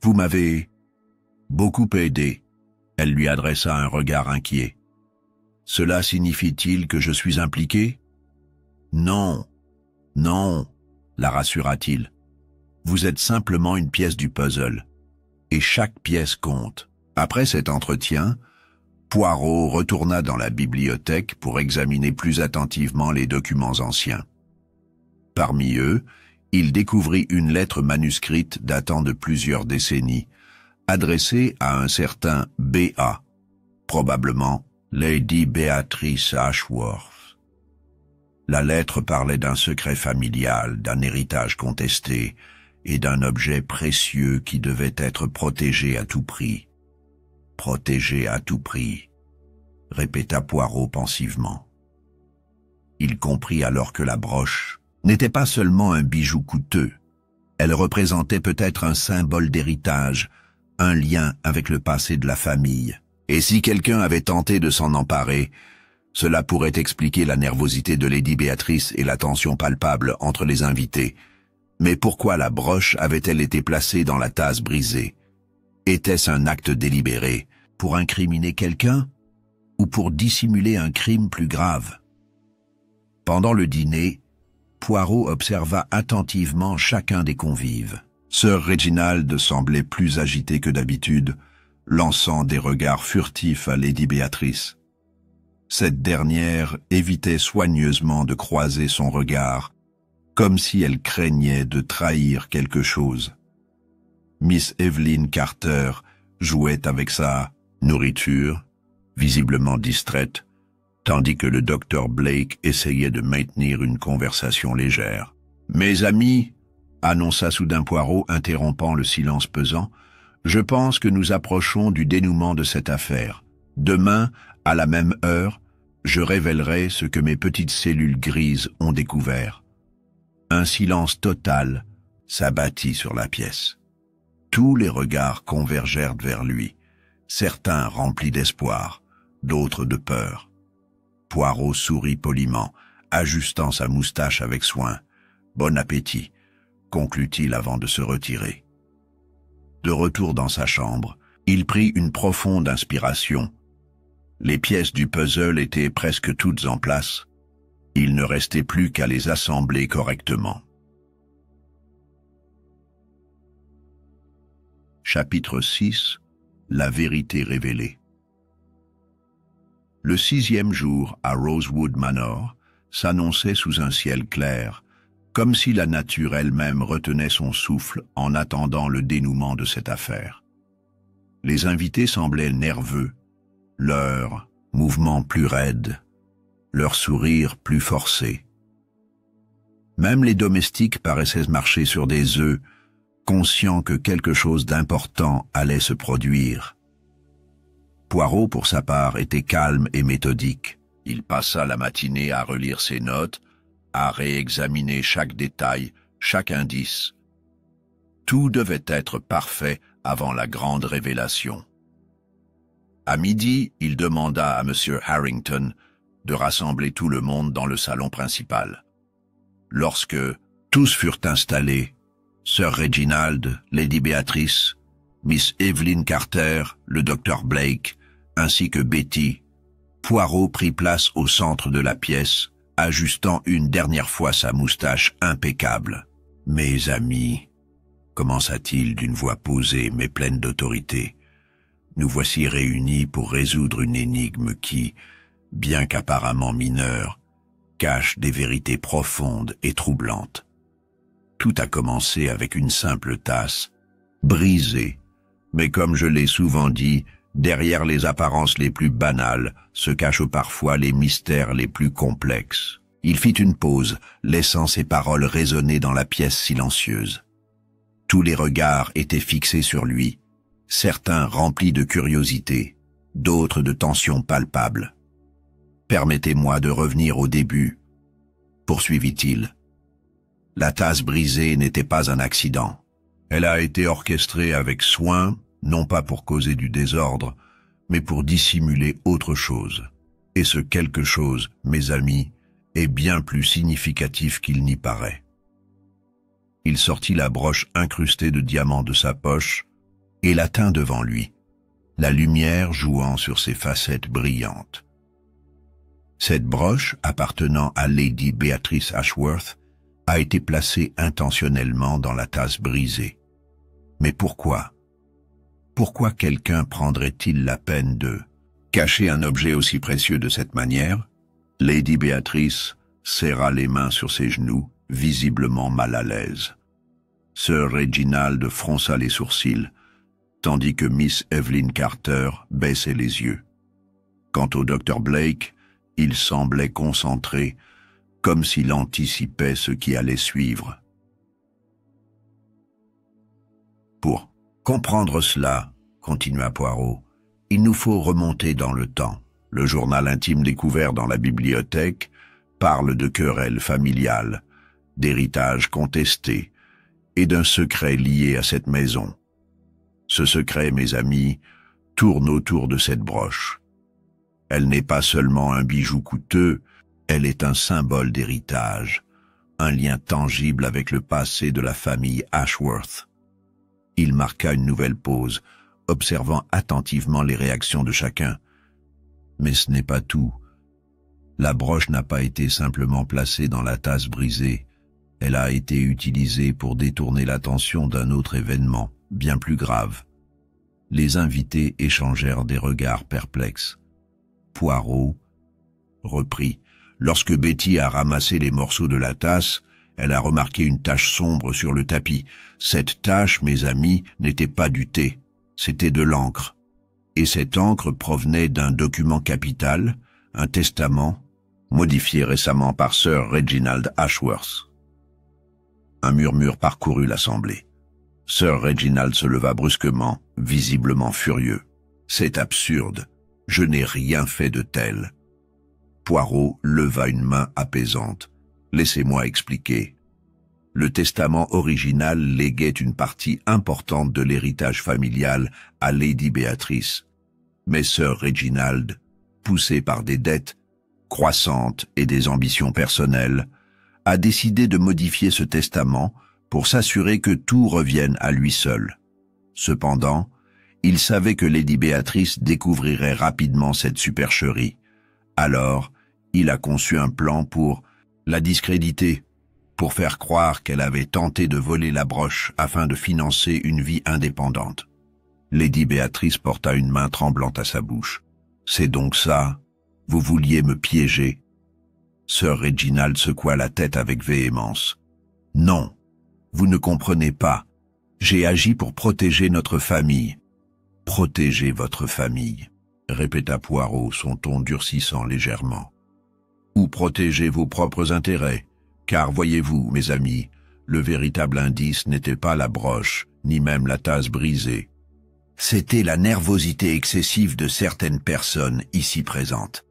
Vous m'avez beaucoup aidé. » Elle lui adressa un regard inquiet. « Cela signifie-t-il que je suis impliqué ?»« Non, non, » la rassura-t-il. « Vous êtes simplement une pièce du puzzle. Et chaque pièce compte. » Après cet entretien, Poirot retourna dans la bibliothèque pour examiner plus attentivement les documents anciens. Parmi eux, il découvrit une lettre manuscrite datant de plusieurs décennies, adressée à un certain B.A., probablement Lady Beatrice Ashworth. La lettre parlait d'un secret familial, d'un héritage contesté et d'un objet précieux qui devait être protégé à tout prix. « Protégé à tout prix », répéta Poirot pensivement. Il comprit alors que la broche n'était pas seulement un bijou coûteux. Elle représentait peut-être un symbole d'héritage, un lien avec le passé de la famille. Et si quelqu'un avait tenté de s'en emparer, cela pourrait expliquer la nervosité de Lady Béatrice et la tension palpable entre les invités. Mais pourquoi la broche avait-elle été placée dans la tasse brisée? Était-ce un acte délibéré, pour incriminer quelqu'un, ou pour dissimuler un crime plus grave? Pendant le dîner, Poirot observa attentivement chacun des convives. Sir Reginald semblait plus agité que d'habitude, lançant des regards furtifs à Lady Béatrice. Cette dernière évitait soigneusement de croiser son regard, comme si elle craignait de trahir quelque chose. Miss Evelyn Carter jouait avec sa nourriture, visiblement distraite, tandis que le docteur Blake essayait de maintenir une conversation légère. « Mes amis, annonça soudain Poirot, interrompant le silence pesant, je pense que nous approchons du dénouement de cette affaire. Demain, à la même heure, je révélerai ce que mes petites cellules grises ont découvert. » Un silence total s'abattit sur la pièce. Tous les regards convergèrent vers lui, certains remplis d'espoir, d'autres de peur. Poirot sourit poliment, ajustant sa moustache avec soin. « Bon appétit », conclut-il avant de se retirer. De retour dans sa chambre, il prit une profonde inspiration. Les pièces du puzzle étaient presque toutes en place. Il ne restait plus qu'à les assembler correctement. Chapitre 6. La vérité révélée. Le 6e jour à Rosewood Manor s'annonçait sous un ciel clair, comme si la nature elle-même retenait son souffle en attendant le dénouement de cette affaire. Les invités semblaient nerveux, leurs mouvements plus raides, leurs sourires plus forcés. Même les domestiques paraissaient marcher sur des œufs, conscients que quelque chose d'important allait se produire. Poirot, pour sa part, était calme et méthodique. Il passa la matinée à relire ses notes, à réexaminer chaque détail, chaque indice. Tout devait être parfait avant la grande révélation. À midi, il demanda à M. Harrington de rassembler tout le monde dans le salon principal. Lorsque tous furent installés, Sir Reginald, Lady Béatrice, Miss Evelyn Carter, le docteur Blake, ainsi que Betty, Poirot prit place au centre de la pièce, ajustant une dernière fois sa moustache impeccable. « Mes amis, » commença-t-il d'une voix posée mais pleine d'autorité, « nous voici réunis pour résoudre une énigme qui, bien qu'apparemment mineure, cache des vérités profondes et troublantes. Tout a commencé avec une simple tasse, brisée, mais comme je l'ai souvent dit, derrière les apparences les plus banales se cachent parfois les mystères les plus complexes. » Il fit une pause, laissant ses paroles résonner dans la pièce silencieuse. Tous les regards étaient fixés sur lui, certains remplis de curiosité, d'autres de tension palpable. « Permettez-moi de revenir au début, » poursuivit-il. La tasse brisée n'était pas un accident. Elle a été orchestrée avec soin, non pas pour causer du désordre, mais pour dissimuler autre chose. Et ce quelque chose, mes amis, est bien plus significatif qu'il n'y paraît. Il sortit la broche incrustée de diamants de sa poche et la tint devant lui, la lumière jouant sur ses facettes brillantes. Cette broche, appartenant à Lady Beatrice Ashworth, a été placée intentionnellement dans la tasse brisée. Mais pourquoi? Pourquoi quelqu'un prendrait-il la peine de cacher un objet aussi précieux de cette manière? Lady Béatrice serra les mains sur ses genoux, visiblement mal à l'aise. Sir Reginald fronça les sourcils, tandis que Miss Evelyn Carter baissait les yeux. Quant au docteur Blake, il semblait concentré, comme s'il anticipait ce qui allait suivre. Pour comprendre cela, continua Poirot, il nous faut remonter dans le temps. Le journal intime découvert dans la bibliothèque parle de querelles familiales, d'héritage contesté et d'un secret lié à cette maison. Ce secret, mes amis, tourne autour de cette broche. Elle n'est pas seulement un bijou coûteux, elle est un symbole d'héritage, un lien tangible avec le passé de la famille Ashworth. Il marqua une nouvelle pause, observant attentivement les réactions de chacun. Mais ce n'est pas tout. La broche n'a pas été simplement placée dans la tasse brisée. Elle a été utilisée pour détourner l'attention d'un autre événement, bien plus grave. Les invités échangèrent des regards perplexes. Poirot reprit. Lorsque Betty a ramassé les morceaux de la tasse, elle a remarqué une tache sombre sur le tapis. Cette tache, mes amis, n'était pas du thé, c'était de l'encre. Et cette encre provenait d'un document capital, un testament, modifié récemment par Sir Reginald Ashworth. Un murmure parcourut l'assemblée. Sir Reginald se leva brusquement, visiblement furieux. « C'est absurde. Je n'ai rien fait de tel. » Poirot leva une main apaisante. « Laissez-moi expliquer. Le testament original léguait une partie importante de l'héritage familial à Lady Béatrice. Mais Sir Reginald, poussé par des dettes croissantes et des ambitions personnelles, a décidé de modifier ce testament pour s'assurer que tout revienne à lui seul. Cependant, il savait que Lady Béatrice découvrirait rapidement cette supercherie. Alors, il a conçu un plan pour la discréditer, pour faire croire qu'elle avait tenté de voler la broche afin de financer une vie indépendante. Lady Béatrice porta une main tremblante à sa bouche. « C'est donc ça? Vous vouliez me piéger ?» Sir Reginald secoua la tête avec véhémence. « Non, vous ne comprenez pas. J'ai agi pour protéger notre famille. »« Protéger votre famille », répéta Poirot, son ton durcissant légèrement. « Ou protéger vos propres intérêts, car voyez-vous, mes amis, le véritable indice n'était pas la broche, ni même la tasse brisée. C'était la nervosité excessive de certaines personnes ici présentes. »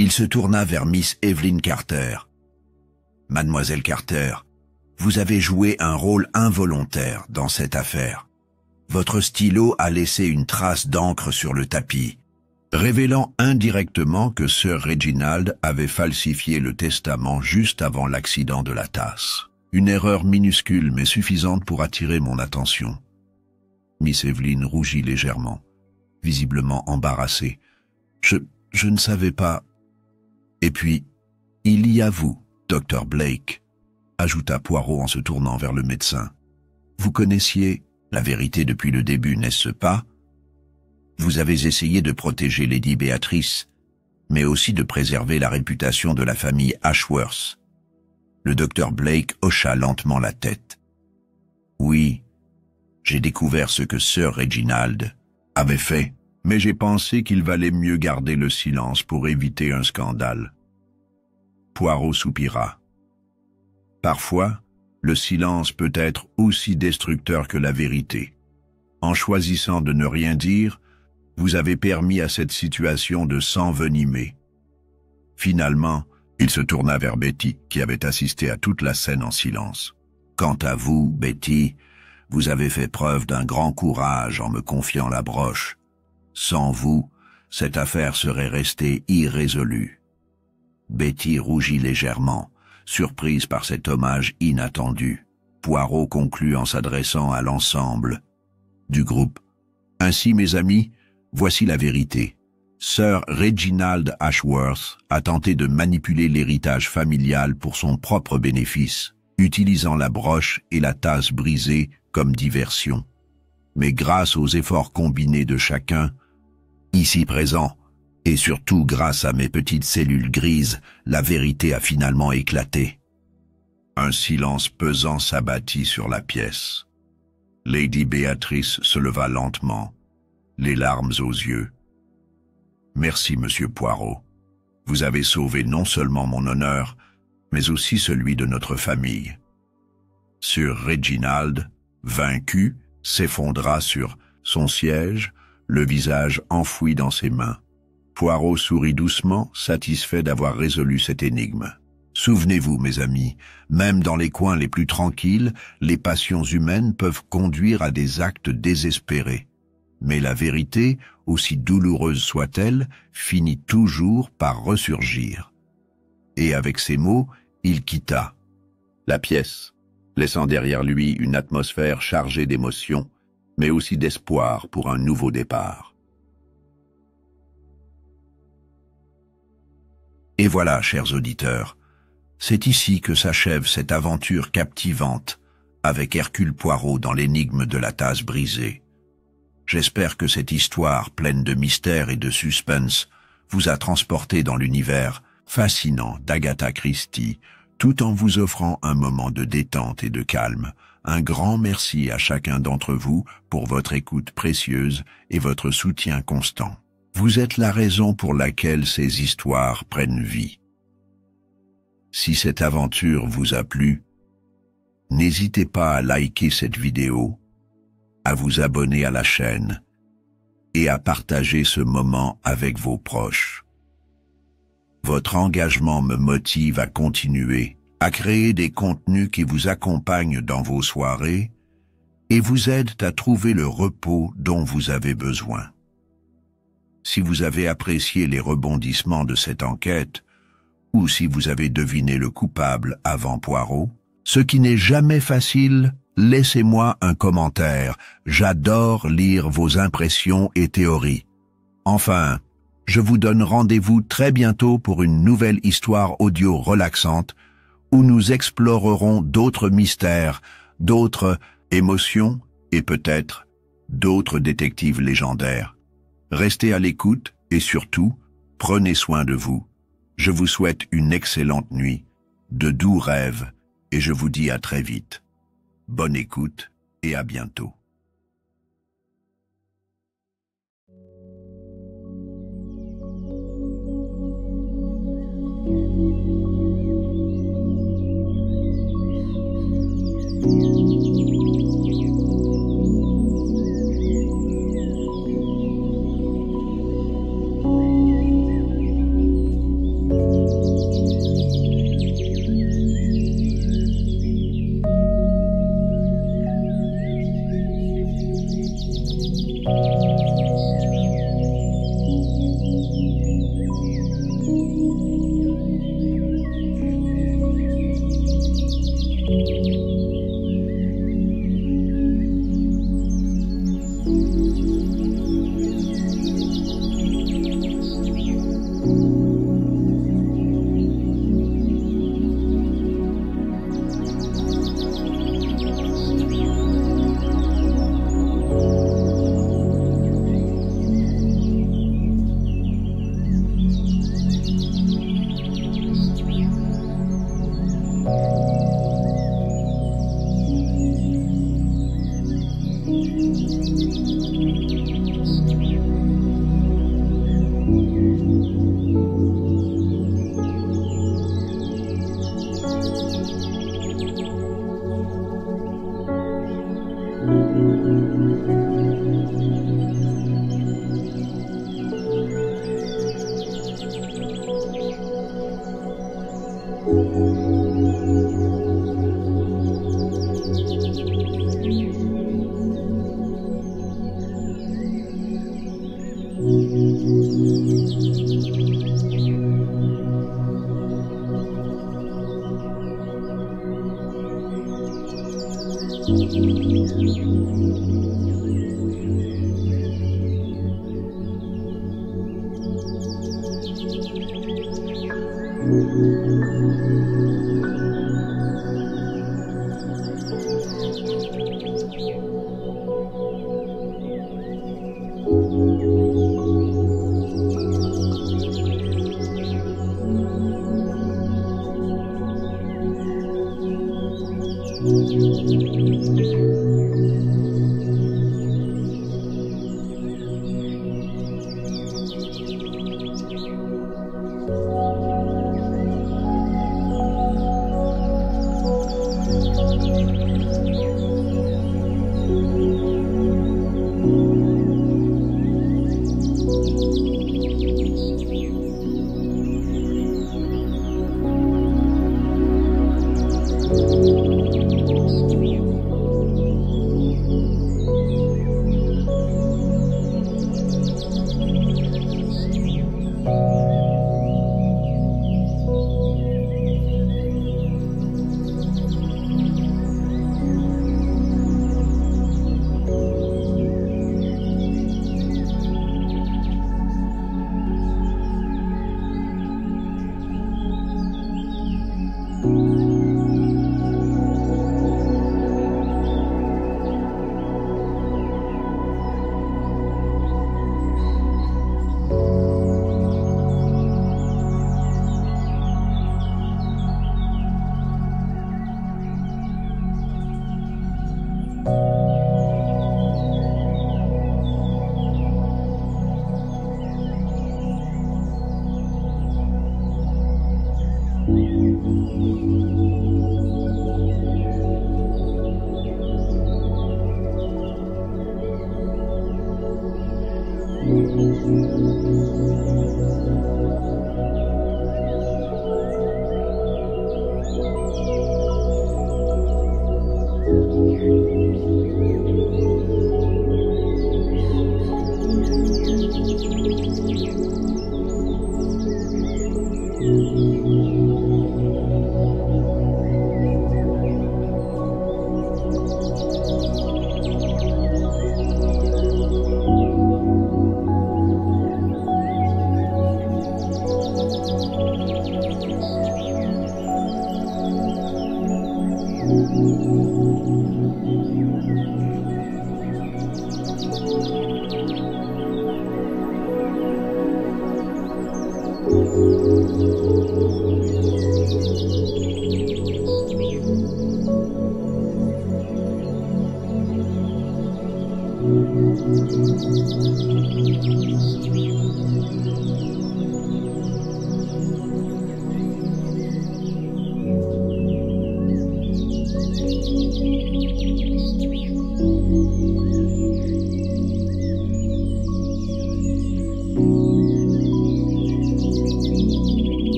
Il se tourna vers Miss Evelyn Carter. « Mademoiselle Carter, vous avez joué un rôle involontaire dans cette affaire. Votre stylo a laissé une trace d'encre sur le tapis, révélant indirectement que Sir Reginald avait falsifié le testament juste avant l'accident de la tasse. Une erreur minuscule mais suffisante pour attirer mon attention. » Miss Evelyn rougit légèrement, visiblement embarrassée. « Je ne savais pas... » « Et puis, il y a vous, Dr. Blake, » ajouta Poirot en se tournant vers le médecin. « Vous connaissiez la vérité depuis le début, n'est-ce pas? Vous avez essayé de protéger Lady Béatrice, mais aussi de préserver la réputation de la famille Ashworth. » Le Dr. Blake hocha lentement la tête. « Oui, j'ai découvert ce que Sir Reginald avait fait. » Mais j'ai pensé qu'il valait mieux garder le silence pour éviter un scandale. Poirot soupira. Parfois, le silence peut être aussi destructeur que la vérité. En choisissant de ne rien dire, vous avez permis à cette situation de s'envenimer. Finalement, il se tourna vers Betty, qui avait assisté à toute la scène en silence. « Quant à vous, Betty, vous avez fait preuve d'un grand courage en me confiant la broche. Sans vous, cette affaire serait restée irrésolue. » Betty rougit légèrement, surprise par cet hommage inattendu. Poirot conclut en s'adressant à l'ensemble du groupe. « Ainsi, mes amis, voici la vérité. Sir Reginald Ashworth a tenté de manipuler l'héritage familial pour son propre bénéfice, utilisant la broche et la tasse brisée comme diversion. Mais grâce aux efforts combinés de chacun, ici présent, et surtout grâce à mes petites cellules grises, la vérité a finalement éclaté. » Un silence pesant s'abattit sur la pièce. Lady Béatrice se leva lentement, les larmes aux yeux. « Merci, monsieur Poirot. Vous avez sauvé non seulement mon honneur, mais aussi celui de notre famille. » Sir Reginald, vaincu, s'effondra sur son siège, le visage enfoui dans ses mains. Poirot sourit doucement, satisfait d'avoir résolu cette énigme. Souvenez-vous, mes amis, même dans les coins les plus tranquilles, les passions humaines peuvent conduire à des actes désespérés. Mais la vérité, aussi douloureuse soit-elle, finit toujours par ressurgir. Et avec ces mots, il quitta la pièce, laissant derrière lui une atmosphère chargée d'émotions, mais aussi d'espoir pour un nouveau départ. Et voilà, chers auditeurs, c'est ici que s'achève cette aventure captivante avec Hercule Poirot dans l'énigme de la tasse brisée. J'espère que cette histoire pleine de mystère et de suspense vous a transporté dans l'univers fascinant d'Agatha Christie, tout en vous offrant un moment de détente et de calme. Un grand merci à chacun d'entre vous pour votre écoute précieuse et votre soutien constant. Vous êtes la raison pour laquelle ces histoires prennent vie. Si cette aventure vous a plu, n'hésitez pas à liker cette vidéo, à vous abonner à la chaîne et à partager ce moment avec vos proches. Votre engagement me motive à continuer, à créer des contenus qui vous accompagnent dans vos soirées et vous aident à trouver le repos dont vous avez besoin. Si vous avez apprécié les rebondissements de cette enquête, ou si vous avez deviné le coupable avant Poirot, ce qui n'est jamais facile, laissez-moi un commentaire. J'adore lire vos impressions et théories. Enfin, je vous donne rendez-vous très bientôt pour une nouvelle histoire audio relaxante où nous explorerons d'autres mystères, d'autres émotions et peut-être d'autres détectives légendaires. Restez à l'écoute et surtout, prenez soin de vous. Je vous souhaite une excellente nuit, de doux rêves et je vous dis à très vite. Bonne écoute et à bientôt.